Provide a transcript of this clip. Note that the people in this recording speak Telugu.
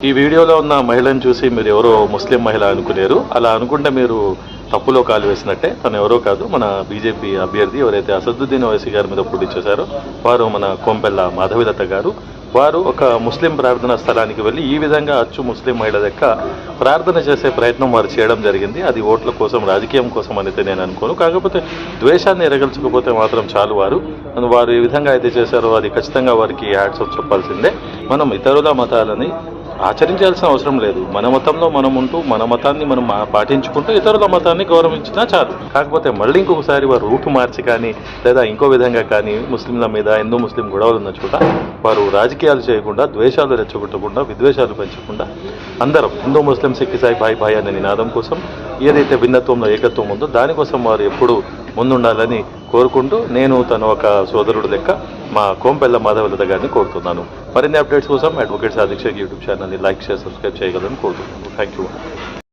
ఈ వీడియోలో ఉన్న మహిళను చూసి మీరు ఎవరో ముస్లిం మహిళ అనుకునేరు. అలా అనుకుంటే మీరు తప్పులో కాలు వేసినట్టే. తను ఎవరో కాదు, మన బీజేపీ అభ్యర్థి ఎవరైతే అసదుద్దీన్ ఓవైసీ గారి మీద పోటీ చేశారో వారు మన కొంపెల్ల మాధవిలత గారు. వారు ఒక ముస్లిం ప్రార్థనా స్థలానికి వెళ్ళి ఈ విధంగా అచ్చు ముస్లిం మహిళ దగ్గర ప్రార్థన చేసే ప్రయత్నం వారు చేయడం జరిగింది. అది ఓట్ల కోసం, రాజకీయం కోసం అయితే నేను అనుకోను. కాకపోతే ద్వేషాన్ని ఎరగల్చకపోతే మాత్రం చాలు. వారు ఈ విధంగా అయితే చేశారో అది ఖచ్చితంగా వారికి హ్యాట్స్ ఆఫ్ చెప్పాల్సిందే. మనం ఇతరుల మతాలని ఆచరించాల్సిన అవసరం లేదు. మన మతంలో మనం ఉంటూ మన మతాన్ని మనం పాటించుకుంటూ ఇతరుల మతాన్ని గౌరవించినా చాలు. కాకపోతే మళ్ళీ ఇంకొకసారి వారు రూటు మార్చి కానీ లేదా ఇంకో విధంగా కానీ ముస్లింల మీద హిందూ ముస్లిం గొడవలు ఉన్న చోట వారు రాజకీయాలు చేయకుండా, ద్వేషాలు రెచ్చగొట్టకుండా, విద్వేషాలు పెంచకుండా అందరం హిందూ ముస్లిం సిక్ ఇసాయి భాయ్ భాయ్ అనే నినాదం కోసం ఏదైతే భిన్నత్వంలో ఏకత్వం ఉందో దానికోసం వారు ఎప్పుడూ ముందుండాలని కోరుకుంటూ నేను తన ఒక సోదరుడు లెక్క మా కోంపెల్ల మాధవలత గారిని కోరుతున్నాను. మరిన్ని అప్డేట్స్ కోసం అడ్వకేట్ సాదిక్ షేక్ యూట్యూబ్ ఛానల్ని లైక్, షేర్, సబ్స్క్రైబ్ చేయగలని కోరుతున్నాను. Thank you.